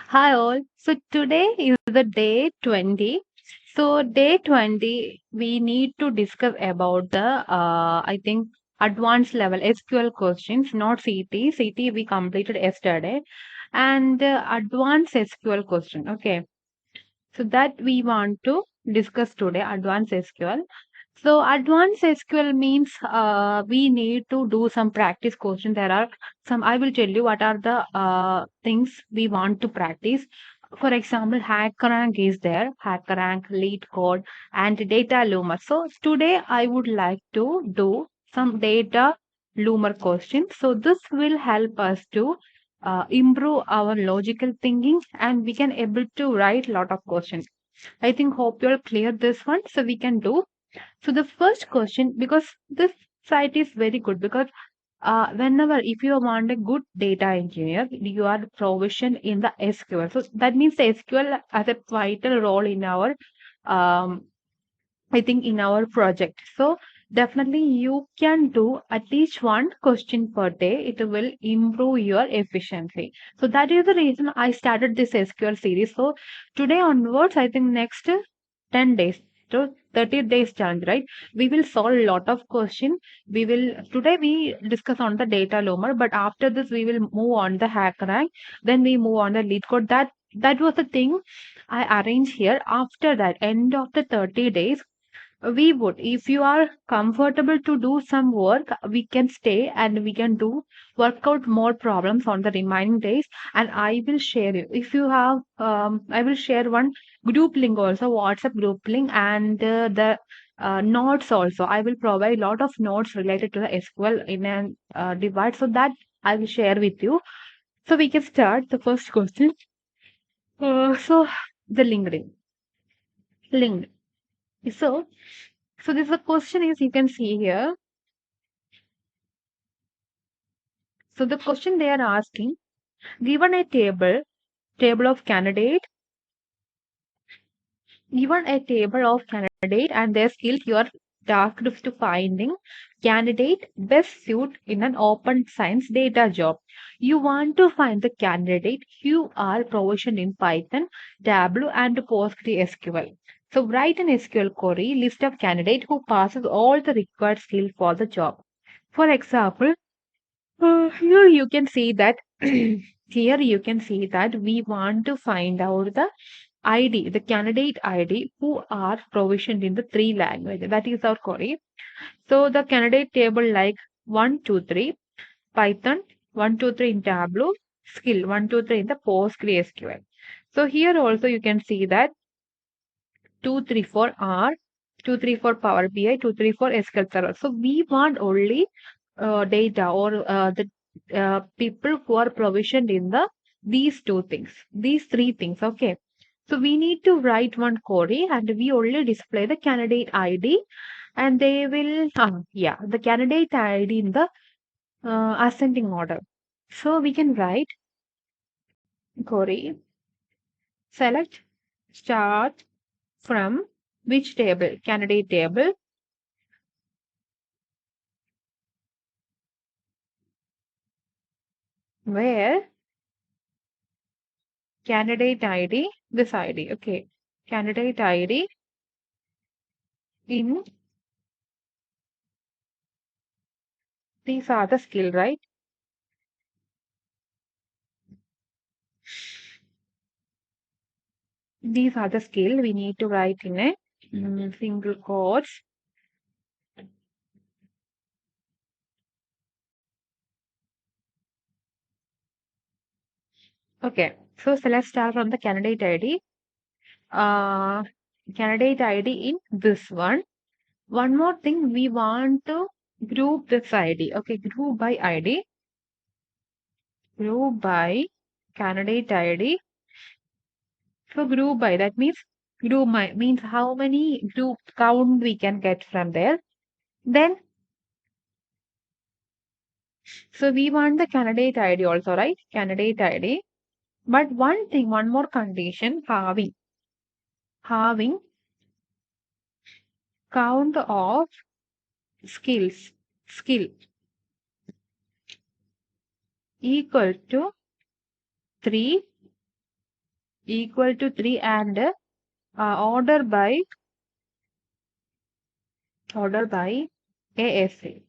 Hi all. So today is the day 20. So day 20 we need to discuss about the I think advanced level SQL questions, not CT. CT we completed yesterday and advanced SQL question. Okay. So that we want to discuss today, advanced SQL. So advanced SQL means we need to do some practice questions. There are some, I will tell you what are the things we want to practice. For example, HackerRank is there, HackerRank, Lead Code, and Data Loomer. So today I would like to do some Data Loomer questions. So this will help us to improve our logical thinking and we can able to write lot of questions. I think hope you'll clear this one so we can do. So the first question, because this site is very good, because whenever if you want a good data engineer, you are provisioned in the SQL. So that means the SQL has a vital role in our um, I think in our project. So definitely you can do at least one question per day. It will improve your efficiency. So that is the reason I started this SQL series. So today onwards, I think next 10 days. So 30 days challenge, right? We will solve a lot of questions. We will today we discuss on the data loomer, but after this we will move on the hack rank. Then we move on the lead code. That was the thing I arranged here. After that, end of the 30 days, we would, if you are comfortable to do some work, we can stay and we can do work out more problems on the remaining days. And I will share you. If you have, I will share one group link also, WhatsApp group link, and the notes also. I will provide a lot of notes related to the SQL in a divide so that I will share with you. So we can start the first question. So the linked. So this the question is you can see here. So the question they are asking, given a table of candidate, given a table of candidate and their skills, you are tasked to finding candidate best suit in an open science data job. You want to find the candidate who are proficient in Python, Tableau, and PostgreSQL. So write an SQL query list of candidate who passes all the required skills for the job. For example, here you can see that here you can see that we want to find out the ID, the candidate ID who are provisioned in the three languages. That is our query. So the candidate table like 1, 2, 3, Python, 1, 2, 3 in Tableau, skill 1, 2, 3 in the PostgreSQL. So here also you can see that 2, 3, 4 R, 2, 3, 4 Power BI, 2, 3, 4 SQL Server. So we want only data or the people who are provisioned in the these two things, these three things. Okay. So we need to write one query and we only display the candidate ID and they will, yeah, the candidate ID in the ascending order. So we can write query, select, start from which table, candidate table, where candidate ID, this ID, okay, candidate ID in these are the skill, right? These are the skill we need to write in a single quotes. Okay, so let's start from the candidate ID. Uh, candidate ID in this one. One more thing, we want to group this ID. Okay, group by ID, group by candidate ID. So group by that means group by means how many group count we can get from there. Then so we want the candidate ID also, right? Candidate ID. But one thing, one more condition, having count of skills, skill equal to 3 equal to 3 and order by ASC.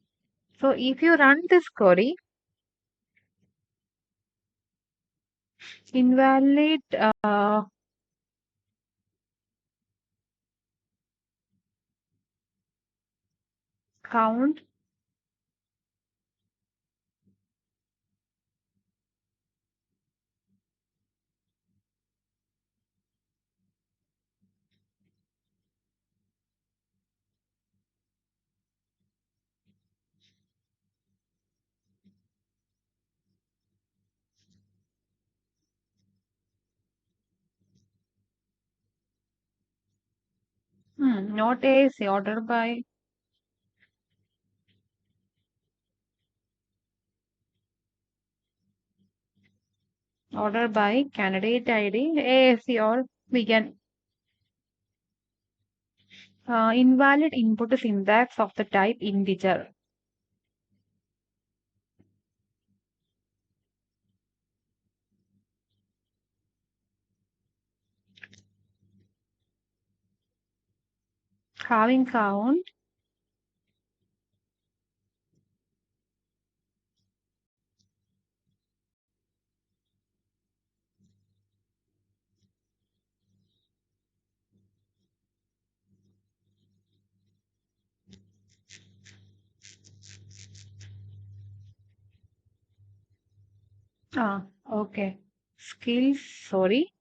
So if you run this query, invalid count not ASC, order by candidate ID, ASC, or we can invalid input syntax of the type integer. Having count okay. Skills, sorry.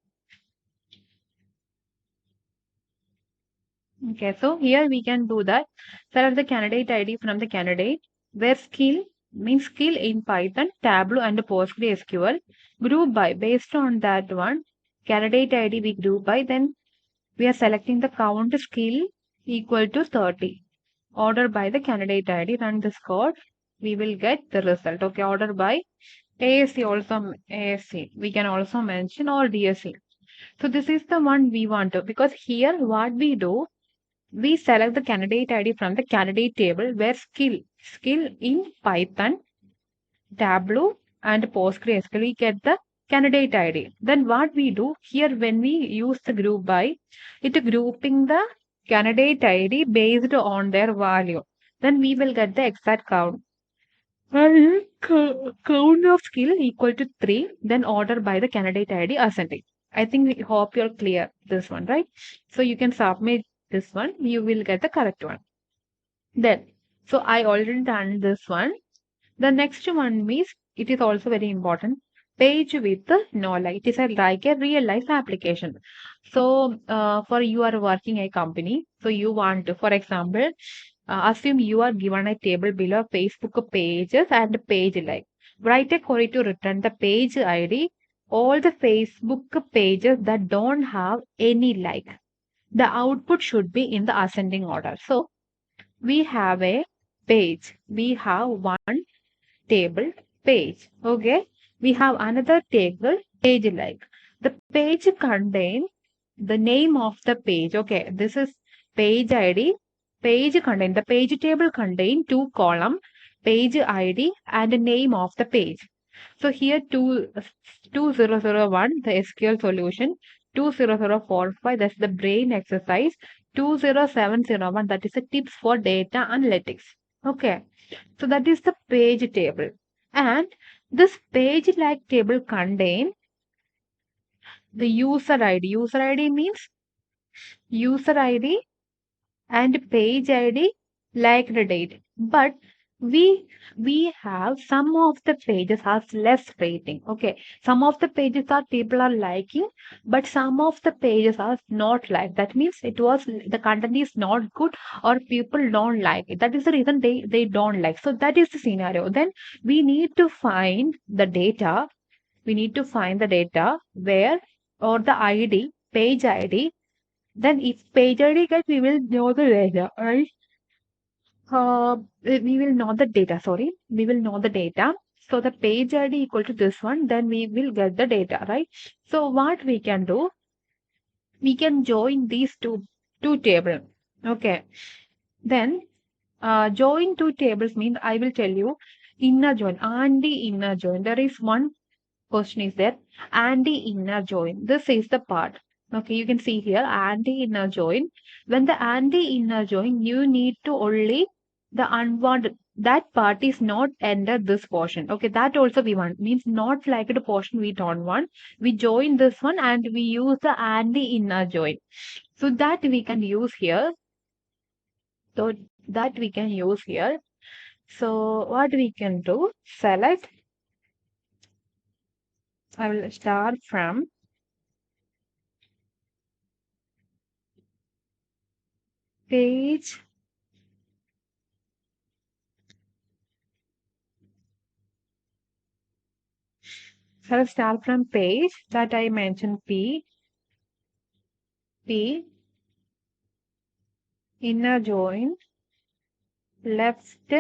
Okay, so here we can do that. Select the candidate ID from the candidate, where skill means skill in Python, Tableau, and PostgreSQL. Group by based on that one. Candidate ID we group by, then we are selecting the count skill equal to 30. Order by the candidate ID, run this code. We will get the result. Okay, order by ASC also ASC. We can also mention or DSC. So this is the one we want to, because here what we do, we select the candidate ID from the candidate table where skill in Python, Tableau, and PostgreSQL, we get the candidate ID. Then what we do here, when we use the group by, it grouping the candidate ID based on their value. Then we will get the exact count. And count of skill equal to 3, then order by the candidate ID ascending. I think we hope you're clear this one, right? So you can submit this one, you will get the correct one. Then, so I already done this one. The next one means it is also very important. Page with no light. It is like a real life application. So, for you are working a company, so you want to, for example, assume you are given a table below Facebook pages and page like. Write a query to return the page ID, all the Facebook pages that don't have any like. The output should be in the ascending order. So, we have a page. We have one table page. Okay. We have another table page like. The page contain the name of the page. Okay. This is page ID. Page contain the page table contain two column, page ID and the name of the page. So here 2001, the SQL solution, 20045, that's the brain exercise, 20701, that is the tips for data analytics. Okay, so that is the page table. And this page like table contain the user ID. User ID means user ID and page ID like the date. But we we have some of the pages has less rating. Okay. Some of the pages are people are liking, but some of the pages are not like. That means it was the content is not good or people don't like it. That is the reason they don't like. So that is the scenario. Then we need to find the data. We need to find the data where or the ID, page ID, then if page ID get, we will know the data, right? We will know the data, sorry. We will know the data. So the page ID equal to this one, then we will get the data, right? So what we can do, we can join these two tables. Okay. Then join two tables means I will tell you inner join and the inner join. There is one question is there, and the inner join. This is the part. Okay, you can see here and the inner join. When the and the inner join, you need to only the unwanted that part is not enter this portion. Okay, that also we want means not like the portion we don't want. We join this one and we use the and the inner join. So that we can use here. So that we can use here. So what we can do? Select. I will start from page. So I'll start from page that I mentioned P, inner join, left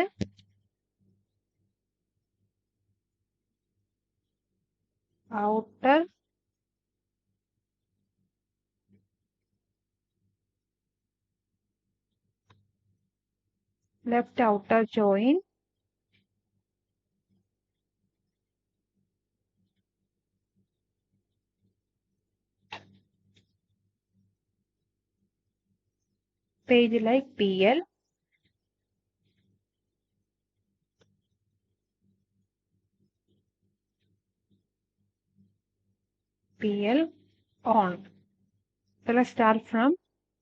outer left outer join, page like PL on. So let's start from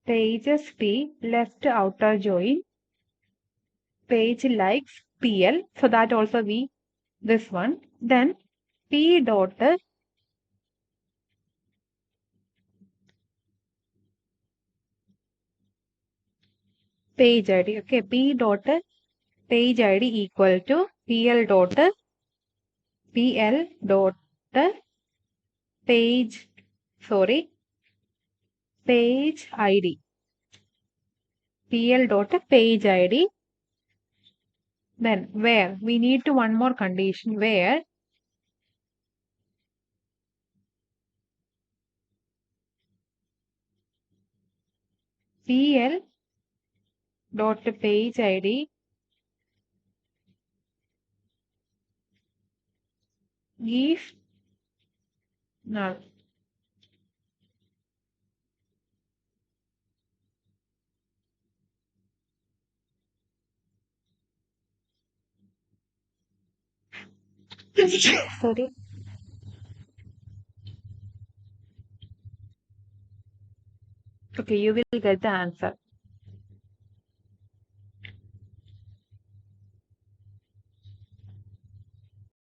pages P, left outer join, page likes PL. So that also we this one. Then P dot page ID. Okay, P dot page ID equal to PL dot page sorry page ID. PL dot page ID. Then where we need to one more condition where PL dot page ID is null. Sorry. Okay, you will get the answer.